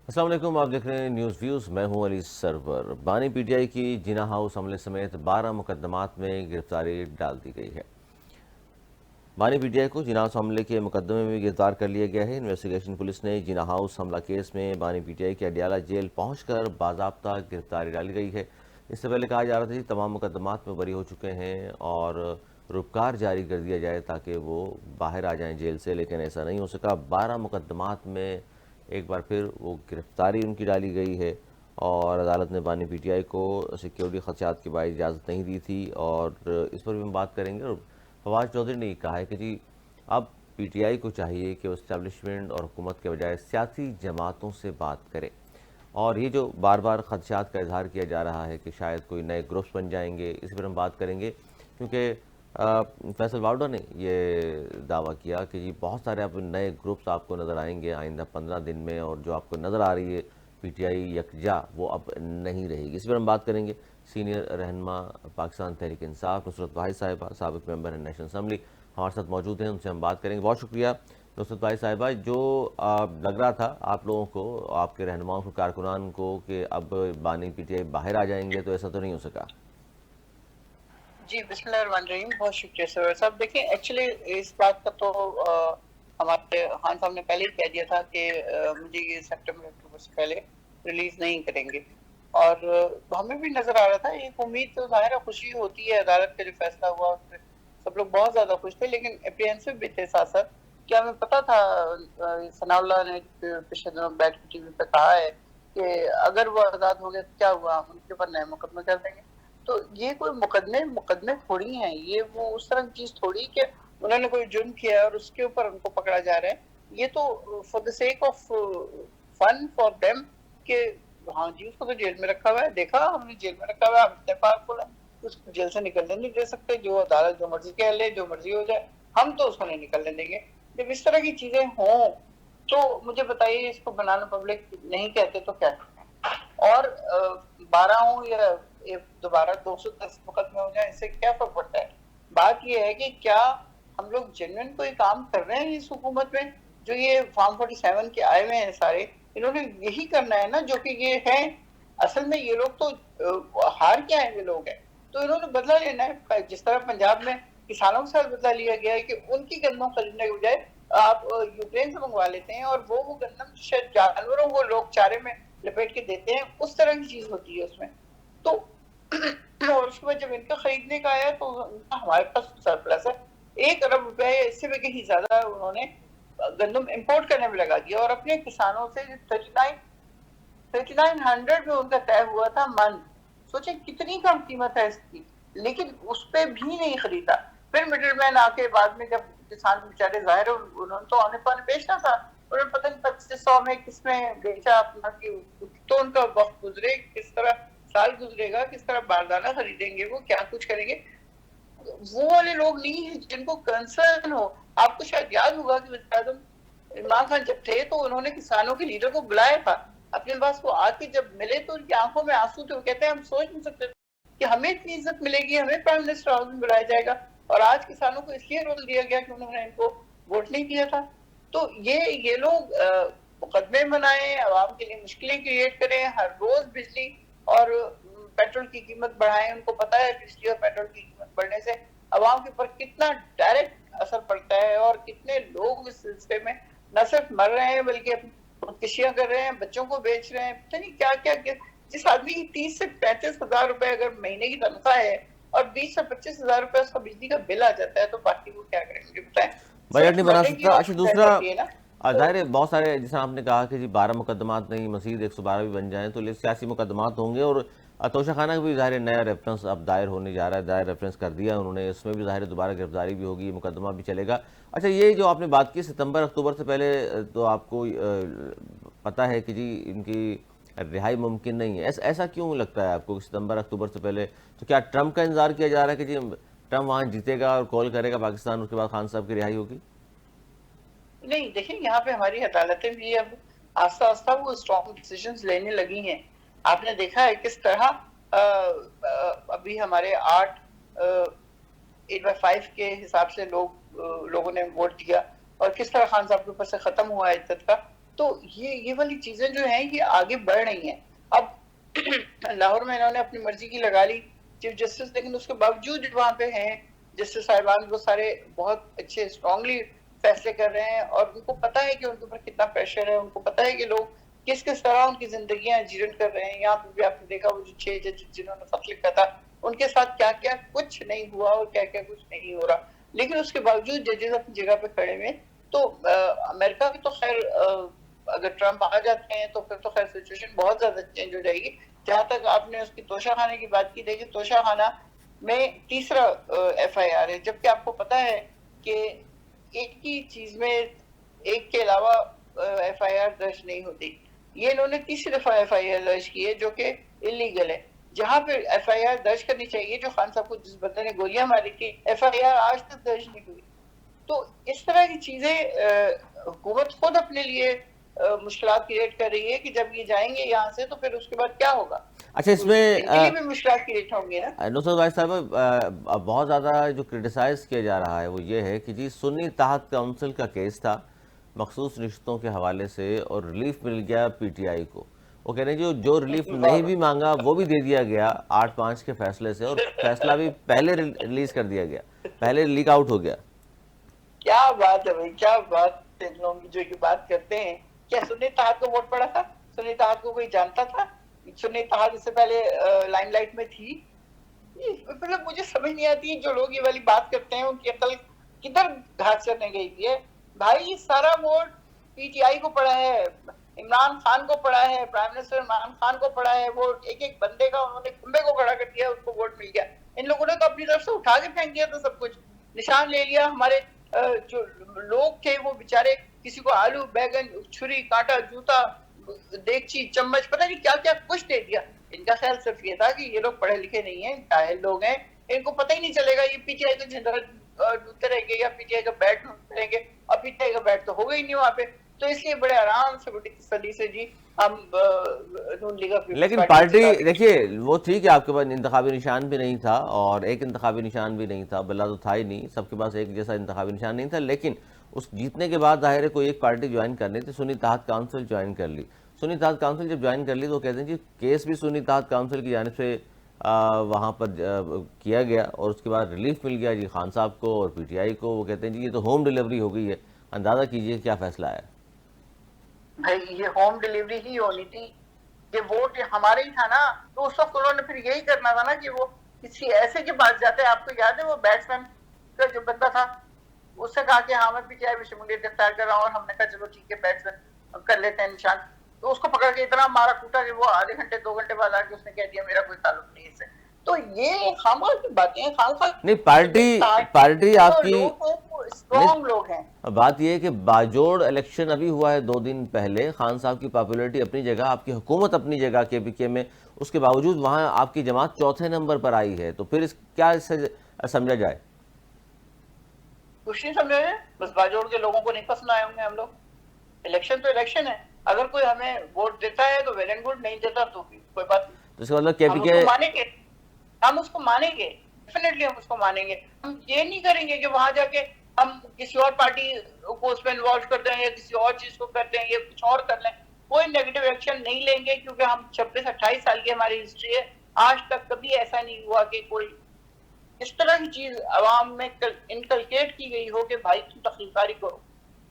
السلام علیکم، آپ دیکھ رہے ہیں نیوز ویوز، میں ہوں علی سرور۔ بانی پی ٹی آئی کی جناح ہاؤس حملے سمیت 12 مقدمات میں گرفتاری ڈال دی گئی ہے۔ بانی پی ٹی آئی کو جناح ہاؤس حملے کے مقدمے میں گرفتار کر لیا گیا ہے۔ انویسٹیگیشن پولیس نے جناح ہاؤس حملہ کیس میں بانی پی ٹی آئی کے اڈیالہ جیل پہنچ کر باضابطہ گرفتاری ڈالی گئی ہے۔ اس سے پہلے کہا جا رہا تھا کہ تمام مقدمات میں بری ہو چکے ہیں اور روکار جاری کر دیا جائے تاکہ وہ باہر آ جائیں جیل سے، لیکن ایسا نہیں ہو سکا۔ 12 مقدمات میں ایک بار پھر وہ گرفتاری ان کی ڈالی گئی ہے، اور عدالت نے بانی پی ٹی آئی کو سیکیورٹی خدشات کے باعث اجازت نہیں دی تھی، اور اس پر بھی ہم بات کریں گے۔ اور فواد چودھری نے یہ کہا ہے کہ جی اب پی ٹی آئی کو چاہیے کہ وہ اسٹیبلشمنٹ اور حکومت کے بجائے سیاسی جماعتوں سے بات کرے، اور یہ جو بار بار خدشات کا اظہار کیا جا رہا ہے کہ شاید کوئی نئے گروپس بن جائیں گے، اس پر ہم بات کریں گے، کیونکہ فیصل واؤڈا نے یہ دعویٰ کیا کہ جی بہت سارے اب نئے گروپس آپ کو نظر آئیں گے آئندہ 15 دن میں، اور جو آپ کو نظر آ رہی ہے پی ٹی آئی یکجا، وہ اب نہیں رہے گی۔ اس پر ہم بات کریں گے۔ سینئر رہنما پاکستان تحریک انصاف نصرت بھائی صاحبہ، سابق ممبر ہیں نیشنل اسمبلی، ہمارے ساتھ موجود ہیں، ان سے ہم بات کریں گے۔ بہت شکریہ نصرت بھائی صاحبہ۔ جو لگ رہا تھا آپ لوگوں کو، آپ کے رہنماؤں کو، کارکنان کو، کہ اب بانی پی ٹی آئی باہر آ جائیں گے، تو ایسا تو نہیں ہو سکا؟ جی بسم اللہ الرحمن الرحیم، بہت شکریہ سر صاحب۔ دیکھیں ایکچولی اس بات کا تو ہمارے خان صاحب نے پہلے ہی کہہ دیا تھا کہ مجھے یہ سپٹمبر اکتوبر سے پہلے ریلیز نہیں کریں گے، اور ہمیں بھی نظر آ رہا تھا ایک امید، تو ظاہر ہے خوشی ہوتی ہے عدالت کا جو فیصلہ ہوا اس سے سب لوگ بہت زیادہ خوش تھے، لیکن اپریہنسو بھی تھے ساتھ ساتھ۔ کیا ہمیں پتا تھا، ثناء اللہ نے پچھلے دنوں بیٹھ کے ٹی وی پہ کہا ہے کہ اگر وہ آزاد ہو گئے تو کیا ہوا، ہم ان کے اوپر نئے مقدمے کر دیں گے۔ تو یہ کوئی مقدمے تھوڑی ہیں، یہ وہ اس طرح کی چیز تھوڑی کہ انہوں نے کوئی جرم کیا ہے اور اس کے اوپر ان کو پکڑا جا رہا ہے۔ یہ تو for the sake of fun for them کہ ہاں جی اس کو تو جیل میں رکھا ہوا ہے، دیکھا ہم نے جیل میں رکھا ہوا ہے، ہم اتنے پاورفل ہیں، اس کو جیل سے نکلنے نہیں دے سکتے، جو عدالت جو مرضی کہہ لے، جو مرضی ہو جائے، ہم تو اس کو نہیں نکلنے دیں گے۔ جب اس طرح کی چیزیں ہوں تو مجھے بتائیے، اس کو بنانا پبلک نہیں کہتے تو کیا کہتے ہیں؟ اور 12 ہوں یا دوبارہ 210 مقدمے ہو جائیں، اس سے کیا فرق پڑتا ہے؟ بات یہ ہے کہ کیا ہم لوگ جنوین کوئی کام کر رہے ہیں اس حکومت میں؟ جو یہ فارم 47 کے آئے ہوئے ہیں سارے، انہوں نے یہی کرنا ہے نا جو کہ یہ ہیں۔ اصل میں یہ لوگ تو ہار کے آئے ہوئے لوگ ہیں، تو انہوں نے بدلہ لینا ہے۔ جس طرح پنجاب میں کسانوں کے ساتھ بدلہ لیا گیا ہے کہ ان کی گندم خریدنے کے بجائے آپ یوکرین سے منگوا لیتے ہیں، اور وہ گندم شاید جانوروں کو لوگ چارے میں لپیٹ کے دیتے ہیں، اس طرح کی چیز ہوتی ہے اس میں۔ تو اور اس کے بعد جب ان کا خریدنے کا آیا تو ہمارے پاس سرپلس ہے 1 ارب روپے، اس سے بھی کہیں زیادہ انہوں نے گندم امپورٹ کرنے میں لگا دیا، اور اپنے کسانوں سے 3900 میں ان کا طے ہوا تھا من، سوچیں کتنی کم قیمت ہے اس کی، لیکن اس پہ بھی نہیں خریدا۔ پھر مڈل مین آ کے بعد میں، جب کسان بیچارے ظاہر انہوں نے تو آنے پانے بیچنا تھا، انہوں نے پتہ نہیں 2500 میں کس میں بیچا اپنا، تو ان کا وقت گزرے کس طرح، سال گزرے گا کس طرح، باردانہ خریدیں گے، وہ کیا کچھ کریں گے۔ وہ والے لوگ نہیں ہیں جن کو کنسرن ہو۔ آپ کو شاید یاد ہوگا کہ وزیر اعظم عمران خان جب تھے تو انہوں نے کسانوں کے لیڈر کو بلایا تھا اپنے پاس، وہ آ کے جب ملے تو ان کی آنکھوں میں آنسو تھے، وہ کہتے ہیں ہم سوچ نہیں سکتے کہ ہمیں اتنی عزت ملے گی، ہمیں پرائم منسٹر ہاؤس میں بلایا جائے گا، اور آج کسانوں کو اس لیے رول دیا گیا کہ انہوں نے ان کو ووٹ نہیں دیا تھا۔ تو یہ لوگ مقدمے بنائیں، عوام کے لیے مشکلیں کریٹ کریں، ہر روز بجلی اور پیٹرول کی قیمت بڑھائیں۔ ان کو پتا ہے بجلی اور پیٹرول کی قیمت بڑھنے سے عوام کے اوپر کتنا ڈائریکٹ اثر پڑتا ہے، اور کتنے لوگ اس سلسلے میں نہ صرف مر رہے ہیں بلکہ خودکشیاں کر رہے ہیں، بچوں کو بیچ رہے ہیں، پتہ نہیں کیا کیا۔ جس آدمی کی 30 سے 35 ہزار روپے اگر مہینے کی تنخواہ ہے اور 20 سے 25 ہزار روپے اس کا بجلی کا بل آ جاتا ہے، تو باقی وہ کیا کریں گے بتائیں؟ بجٹ صرف نہیں بنا مرنے کی سکتا۔ اچھا، آپشن رہ دوسرا جاتی ہے نا۔ تو ظاہر ہے بہت سارے، جیسا آپ نے کہا کہ جی 12 مقدمات نہیں، مزید 112 بھی بن جائیں تو سیاسی مقدمات ہوں گے، اور توشہ خانہ کا بھی ظاہر نیا ریفرنس اب دائر ہونے جا رہا ہے، دائر ریفرنس کر دیا انہوں نے، اس میں بھی ظاہر دوبارہ گرفتاری بھی ہوگی، مقدمہ بھی چلے گا۔ اچھا، یہ جو آپ نے بات کی ستمبر اکتوبر سے پہلے، تو آپ کو پتہ ہے کہ جی ان کی رہائی ممکن نہیں ہے، ایسا کیوں لگتا ہے آپ کو کہ ستمبر اکتوبر سے پہلے؟ تو کیا ٹرمپ کا انتظار کیا جا رہا ہے کہ جی ٹرمپ وہاں جیتے گا اور کال کرے گا پاکستان، اس کے بعد خان صاحب کی رہائی ہوگی؟ نہیں، دیکھیں یہاں پہ ہماری عدالتیں بھی اب آہستہ آہستہ وہ اسٹرانگ ڈیسیژنز لینے لگی ہیں۔ آپ نے دیکھا ہے کس طرح ابھی ہمارے 8/5 کے حساب سے لوگوں نے ووٹ دیا، اور کس طرح خان صاحب کے اوپر سے ختم ہوا عدت کا۔ تو یہ والی چیزیں جو ہیں یہ آگے بڑھ رہی ہیں. اب لاہور میں انہوں نے اپنی مرضی کی لگا لی چیف جسٹس, لیکن اس کے باوجود وہاں پہ ہیں جسٹس صاحبان, وہ سارے بہت اچھے اسٹرانگلی فیصلے کر رہے ہیں, اور ان کو پتا ہے کہ ان کے اوپر کتنا پریشر ہے, ان کو پتا ہے کہ لوگ کس طرح ان کی زندگیاں جیرن کر رہے ہیں. یہاں پہ بھی آپ نے دیکھا وہ جو 6 جج جنہوں نے خط لکھا تھا, ان کے ساتھ کیا کیا کچھ نہیں ہوا اور کیا کیا کچھ نہیں ہو رہا, لیکن اس کے باوجود ججز اپنی جگہ پہ کھڑے ہوئے. تو امریکہ کی تو خیر اگر ٹرمپ آ جاتے ہیں تو پھر تو خیر سچویشن بہت زیادہ چینج ہو جائے گی. جہاں تک آپ نے اس کی توشہ خانے کی بات کی, دیکھیے توشہ خانہ میں تیسرا ایف آئی آر ہے, جبکہ آپ کو پتا ہے کہ ایک ہی چیز میں ایک کے علاوہ ایف آئی آر درج نہیں ہوتی. یہ انہوں نے تیسری دفعہ ایف آئی آر درج کی ہے جو کہ انلیگل ہے. جہاں پہ ایف آئی آر درج کرنی چاہیے, جو خان صاحب کو جس بندے نے گولیاں ماری تھی, ایف آئی آر آج تک درج نہیں ہوئی. تو اس طرح کی چیزیں حکومت خود اپنے لیے مشکلات کریٹ کر رہی ہے کہ جب یہ جائیں گے یہاں سے تو پھر اس کے بعد کیا ہوگا. اچھا, اس میں ان کے لیے بھی مشکلات کریٹ ہوں گے نا. نصرت بھائی صاحب, بہت زیادہ جو کرٹیسائز کیا جا رہا ہے وہ یہ ہے کہ جی سنی اتحاد کونسل کا کیس تھا مخصوص رشتوں کے حوالے سے, اور ریلیف مل گیا پی ٹی آئی کو. وہ کہہ رہے ہیں جو ریلیف نہیں بھی مانگا وہ بھی دے دیا گیا 8-5 کے فیصلے سے, اور فیصلہ بھی پہلے ریلیز کر دیا گیا, پہلے لیک آؤٹ ہو گیا. کیا بات ہے بھائی, کیا بات ہے لوگ جو یہ بات کرتے ہیں. کیا سنی اتحاد کو ووٹ پڑا تھا؟ سنی اتحاد کو کوئی جانتا تھا؟ سنی اتحاد اس سے پہلے لائم لائٹ میں تھی؟ مطلب مجھے سمجھ نہیں آتی جو لوگ یہ والی بات کرتے ہیں ان کی عقل کدھر گھاٹ کرنے گئی ہے. بھائی سارا ووٹ پی ٹی آئی کو پڑا ہے, عمران خان کو پڑا ہے, پرائم منسٹر عمران خان کو پڑا ہے. وہ ایک بندے کا انہوں نے کھمبے کو کھڑا کر دیا, اس کو ووٹ مل گیا. ان لوگوں نے تو اپنی طرف سے اٹھا کے پھینک دیا تھا سب کچھ, نشان لے لیا. ہمارے جو لوگ تھے وہ بیچارے, کسی کو آلو بیگن چھری کانٹا جوتا دیگچی چمچ پتہ نہیں کیا کیا کچھ دے دیا. ان کا خیال صرف یہ تھا کہ یہ لوگ پڑھے لکھے نہیں ہیں, جاہل لوگ ہیں, ان کو پتہ ہی نہیں چلے گا. یہ پی ٹی آئی کا جھنڈا ڈھونڈتے رہیں گے یا پی ٹی آئی کا بیٹ ڈھونڈتے رہیں گے, اور پی ٹی آئی کا بیٹ تو ہوگا ہی نہیں وہاں پہ. تو اس لیے بڑے آرام سے بڑی تسلی سے جی ہم نون لیگ آف پیپلز لیکن پارٹی دیکھیے وہ تھی کہ آپ کے پاس انتخابی نشان بھی نہیں تھا, اور ایک انتخابی نشان بھی نہیں تھا, بلا تو تھا ہی نہیں, سب کے پاس ایک جیسا انتخابی نشان نہیں تھا. لیکن اس جیتنے کے بعد ظاہر ہے کوئی ایک پارٹی جوائن کرنی تھی, سنی اتحاد کونسل جوائن کر لی. سنی اتحاد کونسل جب جوائن کر لی تو کہتے ہیں جی کیس بھی سنی اتحاد کونسل کی جانب سے وہاں پر کیا گیا, اور اس کے بعد ریلیف مل گیا جی خان صاحب کو اور پی ٹی آئی کو. وہ کہتے ہیں جی یہ تو ہوم ڈیلیوری ہو گئی ہے. اندازہ کیجئے کیا فیصلہ ہے. بھائی یہ ہوم ڈیلیوری ہی ہونی تھی. یہ ووٹ ہمارے ہی تھا نا, تو اس وقت انہوں نے پھر یہی کرنا تھا نا کہ وہ کسی ایسے کے پاس جاتے. آپ کو یاد ہے وہ بیٹسمین کا جو بندہ تھا, اس سے کہا کہ ہاں میں پی ٹی آئی میں شمولیت اختیار کر رہا ہوں, اور ہم نے کہا چلو ٹھیک ہے بیٹسمین کر لیتے ہیں نشان. تو اس کو پکڑ کے اتنا مارا کوٹا کہ وہ آدھے گھنٹے 2 گھنٹے بعد آ کے اس نے کہہ دیا میرا کوئی تعلق نہیں اس سے. تو یہ خامخواہ کی باتیں ہیں. نہیں پارٹی آپ کی اسٹرانگ لوگ ہیں. بات یہ ہے کہ باجوڑ الیکشن ابھی ہوا ہے 2 دن پہلے, خان صاحب کی پاپولیرٹی اپنی جگہ, آپ کی حکومت اپنی جگہ کے پی کے میں, اس کے باوجود وہاں آپ کی جماعت 4تھے نمبر پر آئی ہے. تو پھر کیا اس سے سمجھا جائے؟ کچھ نہیں سمجھا جائے, بس باجوڑ کے لوگوں کو نہیں پسند آئے ہوں گے ہم لوگ. الیکشن تو الیکشن ہے, اگر کوئی ہمیں ووٹ دیتا ہے تو ویل اینڈ گڈ, نہیں دیتا تو کوئی بات نہیں. تو اس کا مطلب کے پی کے ہم اس کو مانیں گے, ڈیفینیٹلی ہم اس کو مانیں گے. ہم یہ نہیں کریں گے کہ وہاں جا کے ہم کسی اور پارٹی کو اس میں انوالو کر دیں یا کسی اور چیز کو کر دیں یا کچھ اور کر لیں. کوئی نیگیٹو ایکشن نہیں لیں گے, کیونکہ ہم 26-28 سال کی ہماری ہسٹری ہے, آج تک کبھی ایسا نہیں ہوا کہ کوئی اس طرح کی چیز عوام میں انکلکیٹ کی گئی ہو کہ بھائی تم تخلیق کاری کرو.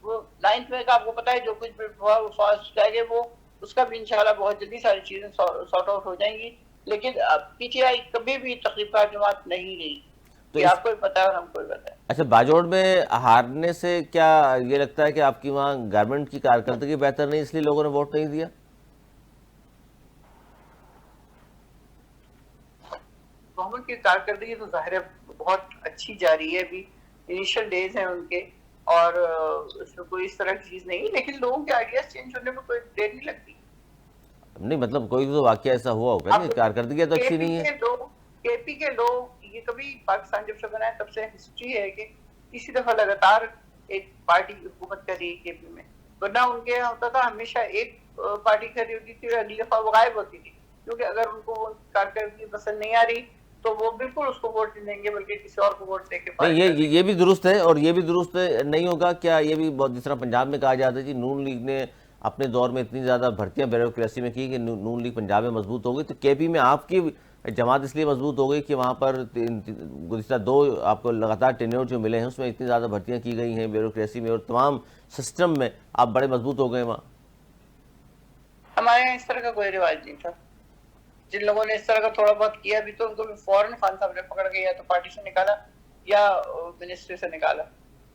وہ 9th میں کا آپ کو پتا ہے جو کچھ بھی ہوا وہ فاسٹ جائے گے, وہ اس کا بھی انشاءاللہ بہت جلدی ساری چیزیں سارٹ آؤٹ ہو جائیں گی. لیکن پی ٹی آئی کبھی بھی تخلیق کار جماعت نہیں رہی, یہ آپ کو بھی پتا ہے اور ہم کو بھی پتا ہے. اچھا, باجوڑ میں ہارنے سے کیا یہ لگتا ہے کہ آپ کی وہاں گورنمنٹ کی کارکردگی بہتر نہیں اس لیے لوگوں نے ووٹ نہیں دیا؟ گورنمنٹ کی کارکردگی تو ظاہر ہے بہت اچھی جا رہی ہے, ابھی انیشل ڈیز ہیں ان کے, اور اس میں کوئی اس طرح کی چیز نہیں, لیکن لوگوں کے آئیڈیاز چینج ہونے میں کوئی دیر نہیں لگتی. نہیں مطلب کوئی تو واقعہ ایسا ہوا ہوگا نا, کارکردگی تو اچھی نہیں ہے. کے پی کے لوگ یہ کبھی پاکستان جب سے بنا ہے تب سے ہسٹری ہے کہ کسی دفعہ لگاتار ایک پارٹی حکومت کر رہی ہے کے پی میں, ورنہ ان کے یہاں ہوتا تھا ہمیشہ ایک پارٹی کر رہی ہوتی تھی اور اگلی دفعہ وہ غائب ہوتی تھی, کیونکہ اگر ان کو وہ کارکردگی پسند نہیں آ رہی تو وہ بالکل اس کو ووٹ نہیں دیں گے بلکہ کسی اور کو ووٹ دے کے. نہیں یہ بھی درست ہے, اور یہ بھی درست نہیں ہوگا کیا یہ بھی بہت, جس طرح پنجاب میں کہا جاتا ہے جی نون لیگ نے اپنے دور میں اتنی زیادہ بھرتیاں بیوروکریسی میں کی کہ نون لیگ پنجاب میں مضبوط ہو گئی، تو کے پی میں آپ کی جماعت اس لیے مضبوط ہو گئی کہ وہاں پر گزشتہ 2 آپ کو لگاتار ٹینیور جو ملے ہیں اس میں اتنی زیادہ بھرتیاں کی گئی ہیں بیوروکریسی میں اور تمام سسٹم میں، آپ بڑے مضبوط ہو گئے وہاں؟ ہمارے یہاں اس طرح کا کوئی رواج نہیں تھا. جن لوگوں نے اس طرح کا تھوڑا بہت کیا بھی تو ان کو بھی فوراً خان صاحب نے پکڑ کے یا تو پارٹی سے نکالا یا منسٹری سے نکالا.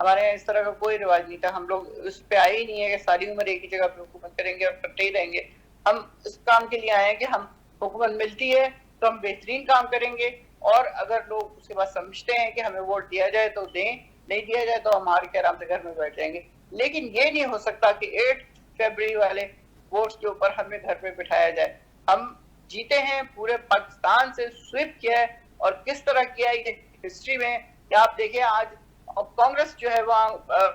ہمارے یہاں اس طرح کا کوئی رواج نہیں تھا. ہم لوگ اس پہ آئے ہی نہیں ہے کہ ساری عمر ایک ہی جگہ پہ حکومت کریں گے اور کرتے ہی رہیں گے. ہم اس کام کے لیے آئے ہیں کہ ہم حکومت ملتی ہے تو ہم بہترین کام کریں گے، اور اگر لوگ اس کے بعد سمجھتے ہیں کہ ہمیں ووٹ دیا جائے تو دیں، نہیں دیا جائے تو ہم ہار کے آرام سے گھر میں بیٹھ جائیں گے. لیکن یہ نہیں ہو سکتا کہ 8 فروری والے ووٹس کے اوپر ہمیں گھر پہ بٹھایا جائے. ہم جیتے ہیں، پورے پاکستان سے سویپ کیا ہے، اور کس طرح کیا ہے یہ ہسٹری میں کہ آپ دیکھیں آج کانگریس جو ہے وہاں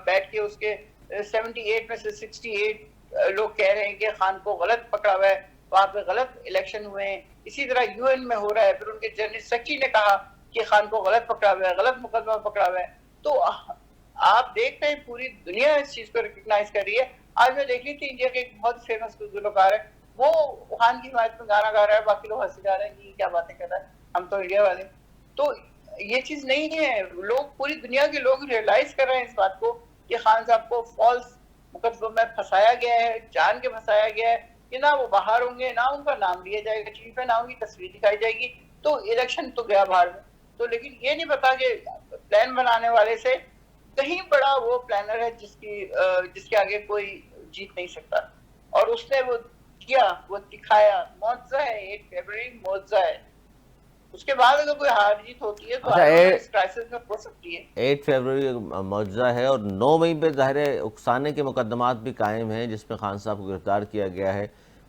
بیٹھ کے اس کے 78 میں سے 68 لوگ کہہ رہے ہیں کہ خان کو غلط پکڑا ہوا ہے، وہاں پہ غلط الیکشن ہوئے ہیں. اسی طرح یو این میں ہو رہا ہے، پھر ان کے جنرل سیکرٹری نے کہا کہ خان کو غلط پکڑا ہوا ہے، غلط مقدمہ پکڑا ہوا ہے. تو آپ دیکھتے ہیں پوری دنیا اس چیز کو ریکگنائز کر رہی ہے. آج میں دیکھ لی تھی انڈیا کے ایک بہت فیمس گلوکار ہے، وہ خان کی حمایت میں گانا گا رہا ہے، باقی لوگ ہنسی جا رہے ہیں کہ کیا باتیں کر رہا ہے، ہم تو انڈیا والے. تو یہ چیز نہیں ہے. لوگ پوری دنیا کے لوگ ریئلائز کر رہے ہیں اس بات کو کہ خان صاحب کو فالس مقدموں میں پھنسایا گیا ہے، جان کے پھنسایا گیا ہے کہ نہ وہ باہر ہوں گے، نہ ان کا نام لیا جائے گا چیف ہے، نہ ان کی تصویر دکھائی جائے گی. تو الیکشن تو گیا باہر میں. تو لیکن یہ نہیں پتا کہ پلان بنانے والے سے کہیں بڑا وہ پلانر ہے جس کے آگے کوئی جیت نہیں سکتا. اور اس نے وہ کیا، وہ دکھایا. معجزہ ہے، 8 فروری معجزہ ہے. اس کے بعد اگر کوئی ہار جیت ہوتی ہے تو اس کرائسس میں ہو سکتی ہے. 8 فروری معجزہ ہے، اور 9 مئی پہ ظاہر ہے اکسانے کے مقدمات بھی قائم ہیں جس میں خان صاحب کو گرفتار کیا گیا ہے.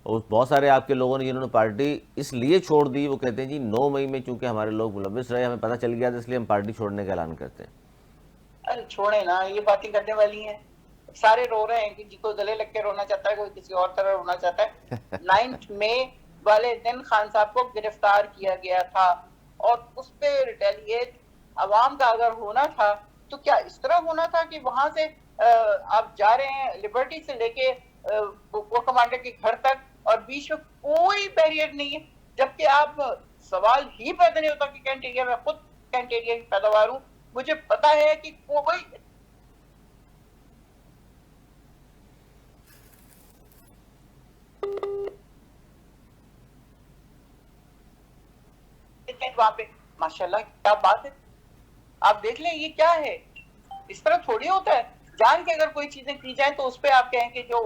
اور بہت سارے آپ کے لوگوں نے جنہوں نے پارٹی اس لیے چھوڑ دی، وہ کہتے ہیں جی 9 مئی میں چونکہ ہمارے لوگ ملوث رہے، ہمیں پتہ چل گیا تھا، اس لیے ہم پارٹی چھوڑنے کا اعلان کرتے ہیں. ارے چھوڑیں نا، یہ باتیں کرنے والی ہیں. سارے رو رہے ہیں کہ جی کوئی گلے لگ کے رونا چاہتا ہے، کوئی کسی اور طرح رونا چاہتا ہے. 9 مئی والے دن خان صاحب کو گرفتار کیا گیا تھا، اور اس پہ ریٹیلیٹ عوام کا اگر ہونا تھا تو کیا اس طرح ہونا تھا کہ وہاں سے آپ جا رہے ہیں لبرٹی سے لے کے کور کمانڈر کے گھر تک، اور بیچ میں کوئی بیریئر نہیں ہے، جبکہ آپ سوال ہی پیدا نہیں ہوتا کہ کینٹ ایریا میں خود کینٹ ایریا کی پیداوار ہوں، مجھے پتا ہے کہ کوئی وہاں پہ ماشاءاللہ کیا بات ہے. آپ دیکھ لیں یہ کیا ہے. اس طرح تھوڑی ہوتا ہے جان کے اگر کوئی چیزیں کی جائیں تو اس پہ آپ کہیں کہ جو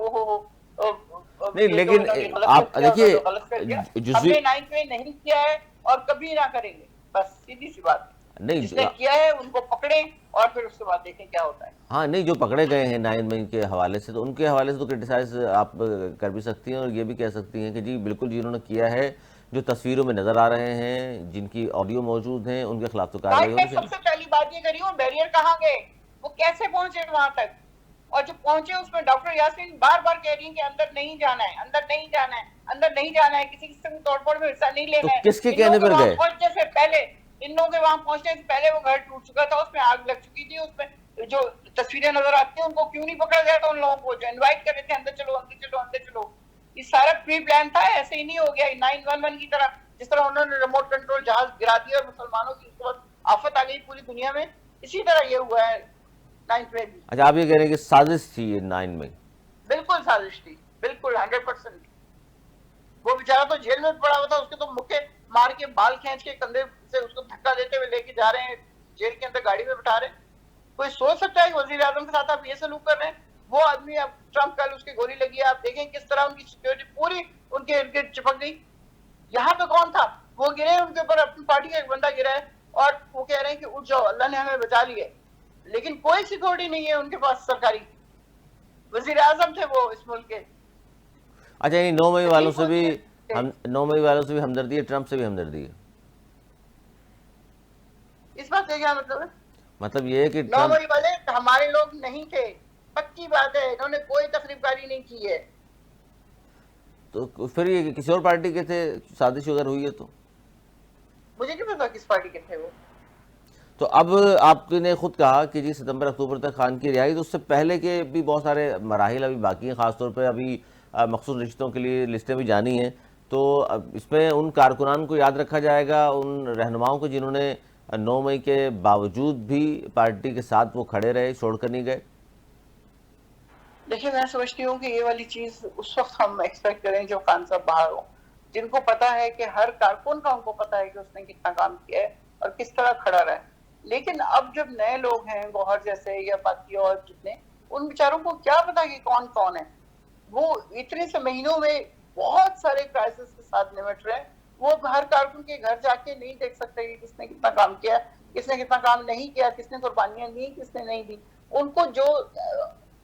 نہیں لیکن آپ دیکھیے ہم نے 9 میں نہیں کیا ہے اور کبھی نہ کریں گے. بس سیدھی سی بات. جس نے کیا ہے ان کو پکڑیں اور پھر اس کے بعد دیکھیں کیا ہوتا ہے. ہاں نہیں، جو پکڑے گئے ہیں 9 مئی کے حوالے سے، تو ان کے حوالے سے تو کرٹیسائز آپ کر بھی سکتی ہیں، اور یہ بھی کہہ سکتی ہیں کہ جی بالکل جنہوں نے کیا ہے، جو تصویروں میں نظر آ رہے ہیں، جن کی آڈیو موجود ہیں، ان کے خلاف تو کارروائی ہونی چاہیے. سب سے پہلی بات یہ کری وہ بیریئر کہاں گئے، وہ کیسے پہنچے وہاں تک، اور جو پہنچے اس میں ڈاکٹر یاسمین بار بار کہہ رہی ہیں کہ اندر نہیں جانا ہے، اندر نہیں جانا ہے، اندر نہیں جانا ہے، کسی قسم کی توڑ پھوڑ میں حصہ نہیں لینا ہے. تو کس کے کہنے پر گئے؟ پہنچنے سے پہلے ان لوگوں کے وہاں پہنچنے سے پہلے وہ گھر ٹوٹ چکا تھا، اس میں آگ لگ چکی تھی. اس میں جو تصویریں نظر آتی ہیں ان کو کیوں نہیں پکڑا گیا تھا؟ ان لوگوں کو جو انوائٹ کر رہے تھے اندر چلو اندر چلو اندر چلو. یہ سارا پری پلان تھا، ایسے ہی نہیں ہو گیا 9/11 کی طرح جس طرح انہوں نے ریموٹ کنٹرول جہاز گرا دیا اور مسلمانوں کی اس کے بعد آفت آ گئی پوری دنیا میں. اسی طرح یہ ہوا ہے 9 میں بھی. اچھا آپ یہ کہہ رہے ہیں کہ سازش تھی یہ 9 مئی؟ بالکل سازش تھی، بالکل 100%. وہ بیچارہ تو جیل میں پڑا ہوا تھا، اس کے تو مکے مار کے بال کھینچ کے کندھے سے اس کو دھکا دیتے ہوئے لے کے جا رہے ہیں جیل کے اندر گاڑی میں بٹھا رہے ہیں. کوئی سوچ سکتا ہے کہ وزیر اعظم کے ساتھ آپ یہ سلوک کر رہے ہیں؟ وہ آدمی اب ٹرمپ کل اس کی گولی لگی ہے، آپ دیکھیں کس طرح ان کی سیکیورٹی پوری ان کے ارد گرد چپک گئی. یہاں پہ کون تھا؟ وہ گرے ان کے اوپر اپنی پارٹی کا ایک بندہ گرا ہے اور وہ کہہ رہے ہیں کہ اٹھ جاؤ اللہ نے ہمیں بچا لی ہے. لیکن کوئی سیکورٹی نہیں ہے ان کے پاس سرکاری. وزیر اعظم تھے وہ اس ملک کے. اچھا یعنی 9 مئی والوں سے بھی 9 مئی والوں سے بھی ہمدردی ہے، ٹرمپ سے بھی ہمدردی ہے؟ اس بات کا کیا مطلب ہے؟ مطلب یہ ہے کہ 9 مئی والے ہمارے لوگ نہیں تھے، پکی بات ہے. انہوں نے کوئی تخریب کاری نہیں کی ہے. تو پھر یہ کسی اور پارٹی کے تھے؟ سازش اگر ہوئی ہے تو مجھے نہیں پتا کس پارٹی کے تھے وہ. تو اب آپ نے خود کہا کہ جی ستمبر اکتوبر تک خان کی رہائی، تو اس سے پہلے کے بھی بہت سارے مراحل ابھی باقی ہیں، خاص طور پہ ابھی مخصوص رشتوں کے لیے لسٹیں بھی جانی ہیں، تو اب اس میں ان کارکنان کو یاد رکھا جائے گا، ان رہنماؤں کو جنہوں نے 9 مئی کے باوجود بھی پارٹی کے ساتھ وہ کھڑے رہے، چھوڑ کر نہیں گئے؟ دیکھیے میں سمجھتی ہوں کہ یہ والی چیز اس وقت ہم ایکسپیکٹ کریں جو خان صاحب باہر ہوں، جن کو پتا ہے کہ ہر کارکن کا ان کو پتا ہے کہ اس نے کتنا کام کیا ہے اور کس طرح کھڑا رہا ہے. لیکن اب جب نئے لوگ ہیں گوہر جیسے یا باقی اور جتنے، ان بیچاروں کو کیا پتا کہ کون کون ہے. وہ اتنے سے مہینوں میں بہت سارے کرائسس کے ساتھ نمٹ رہے ہیں. وہ ہر کارکن کے گھر جا کے نہیں دیکھ سکتے کہ کس نے کتنا کام کیا، کس نے کتنا کام نہیں کیا، کس نے قربانیاں دی، کس نے نہیں دی. ان کو جو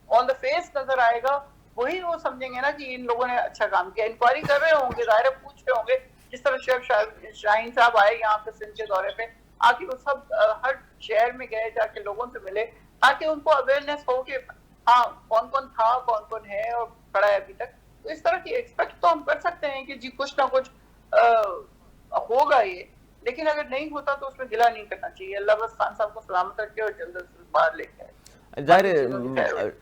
آن دا فیس نظر آئے گا وہی وہ سمجھیں گے نا کہ ان لوگوں نے اچھا کام کیا. انکوائری کر رہے ہوں گے، ظاہر پوچھ رہے ہوں گے، جس طرح شیخ شاہین صاحب آئے یہاں پہ سندھ کے دورے پہ آ کے، وہ سب ہر شہر میں گئے، جا کے لوگوں سے ملے تاکہ ان کو اویئرنیس ہو کہ ہاں کون کون تھا، کون کون ہے اور کھڑا ہے ابھی تک. تو اس طرح کی ایکسپیکٹ تو ہم کر سکتے ہیں کہ جی کچھ نہ کچھ ہوگا یہ. لیکن اگر نہیں ہوتا تو اس میں گلہ نہیں کرنا چاہیے. اللہ بس خان صاحب کو سلامت رکھے اور جلد از جلد باہر لے کے آئے. ظاہر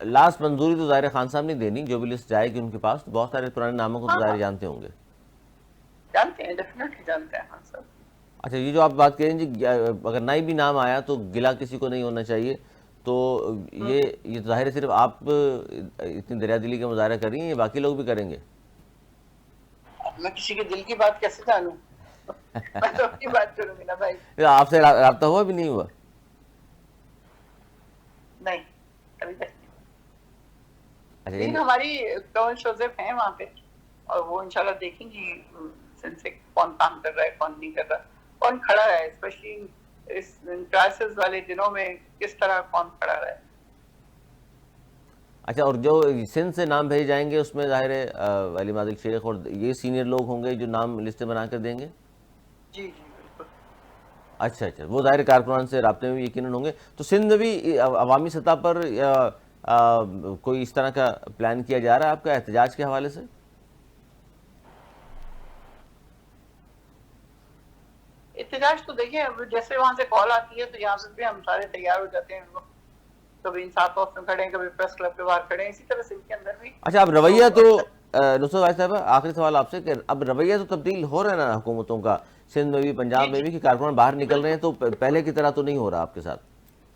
لاسٹ منظوری تو ظاہر خان صاحب نہیں دینی، جو بھی لسٹ جائے گی ان کے پاس، بہت سارے پرانے ناموں کو تو ظاہر جانتے ہوں گے. جانتے ہیں، ڈیفینیٹلی جانتے ہیں خان صاحب. اچھا، یہ جو آپ بات کہیں جی اگر نئی بھی نام آیا تو گلہ کسی کو نہیں ہونا چاہیے، تو یہ ظاہر ہے صرف آپ اتنی دریا دلی کا مظاہرہ کر رہی ہیں یا باقی لوگ بھی کریں گے؟ میں کسی کے دل کی بات کیسے جانوں؟ میں تو اپنی بات کروں گی نا بھائی. آپ سے رابطہ ہوا بھی نہیں ہوا؟ نہیں ابھی تک نہیں. اچھا، لیکن ہماری کون شوزیف ہیں وہاں پہ اور وہ انشاءاللہ دیکھیں گی سندھ سے کون کام کر رہا ہے، کون نہیں کر رہا، کون کھڑا ہے، اسپیشلی اس کرائسس والے دنوں میں کس طرح کون کھڑا رہا ہے. اچھا، اور جو سندھ سے نام بھیجے جائیں گے اس میں ظاہر ہے علی مالک شیخ اور یہ سینئر لوگ ہوں گے جو نام لسٹیں بنا کر دیں گے؟ جی جی بالکل. اچھا، وہ ظاہر کارکنان سے رابطے میں بھی یقیناً ہوں گے. تو سندھ میں بھی عوامی سطح پر کوئی اس طرح کا پلان کیا جا رہا ہے آپ کا احتجاج کے حوالے سے؟ احتجاج تو دیکھیں جیسے وہاں سے کال آتی ہے تو یہاں سے بھی ہم سارے تیار ہو جاتے ہیں. کبھی انصاف ہاؤس میں کھڑے ہیں، کبھی پریس کلب کے باہر کھڑے ہیں، اسی طرح سندھ کے اندر بھی. اچھا، اب رویہ تو نصرت بھائی صاحب آخری سوال آپ سے کہ اب رویہ تو تبدیل ہو رہا ہے نا حکومتوں کا، سندھ میں بھی پنجاب میں بھی، کہ کارکنان باہر نکل رہے ہیں، تو پہلے کی طرح تو نہیں ہو رہا آپ کے ساتھ؟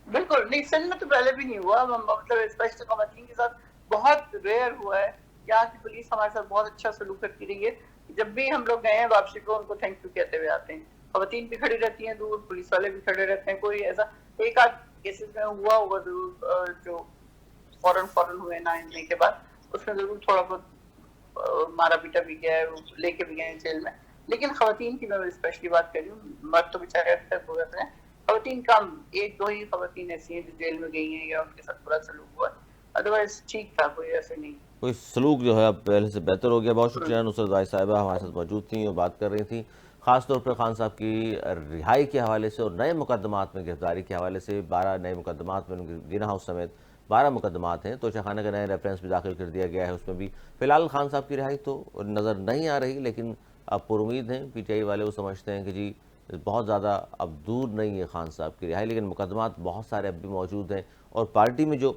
بالکل نہیں، سندھ میں تو پہلے بھی نہیں ہوا. مطلب اسپیشلی خواتین کے ساتھ بہت ریئر ہوا ہے. یہاں کی پولیس ہمارے ساتھ بہت اچھا سلوک کرتی رہی ہے. جب بھی ہم لوگ گئے ہیں واپسی کو ان کو تھینک یو کہتے ہوئے آتے ہیں. خواتین بھی کھڑی رہتی ہیں دور، پولیس والے بھی کھڑے رہتے ہیں. کوئی ایسا ایک آدھ کیسز میں ہوا ہوگا ضرور جو فوراً ہوئے نا آنے کے بعد، اس میں ضرور تھوڑا بہت مارا پیٹا بھی گیا ہے، لے کے بھی گئے ہیں جیل میں. لیکن خواتین کی میں اسپیشلی بات کر رہی ہوں، مرد تو بیچارے ہو جاتے ہیں، خواتین کم، ایک دو ہی خواتین ایسی ہیں جو جیل میں گئی ہیں یا ان کے ساتھ برا سلوک ہوا. ادروائز ٹھیک تھا، کوئی ایسے نہیں. کوئی سلوک جو ہے اب پہلے سے بہتر ہو گیا. بہت شکریہ نصرت بھائی صاحبہ ہمارے ساتھ موجود تھیں اور بات کر رہی تھیں، خاص طور پر خان صاحب کی رہائی کے حوالے سے اور نئے مقدمات میں گرفتاری کے حوالے سے. 12 نئے مقدمات میں ان کے جنا ہاؤس سمیت 12 مقدمات ہیں. توشہ خانہ کا نیا ریفرنس بھی داخل کر دیا گیا ہے، اس میں بھی فی الحال خان صاحب کی رہائی تو نظر نہیں آ رہی، لیکن اب پر امید ہیں. پی ٹی آئی والے وہ سمجھتے ہیں کہ جی بہت زیادہ اب دور نہیں ہے خان صاحب کی رہائی، لیکن مقدمات بہت سارے اب بھی موجود ہیں. اور پارٹی میں جو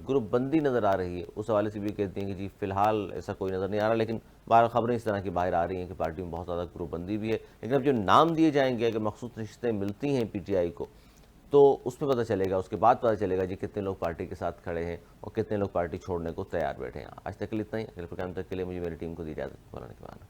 گروپ بندی نظر آ رہی ہے اس حوالے سے بھی کہتے ہیں کہ جی فی الحال ایسا کوئی نظر نہیں آ رہا، لیکن بہر خبریں اس طرح کی باہر آ رہی ہیں کہ پارٹی میں بہت زیادہ گروپ بندی بھی ہے. لیکن اب جو نام دیے جائیں گے، اگر مخصوص رشتیں ملتی ہیں پی ٹی آئی کو، تو اس میں پتہ چلے گا، اس کے بعد پتہ چلے گا جی کتنے لوگ پارٹی کے ساتھ کھڑے ہیں اور کتنے لوگ پارٹی چھوڑنے کو تیار بیٹھے ہیں. آج تک کے لیے اتنا ہی. اگلے پروگرام تک کے لیے مجھے میری ٹیم کو دی اجازت. مولانا کے بعد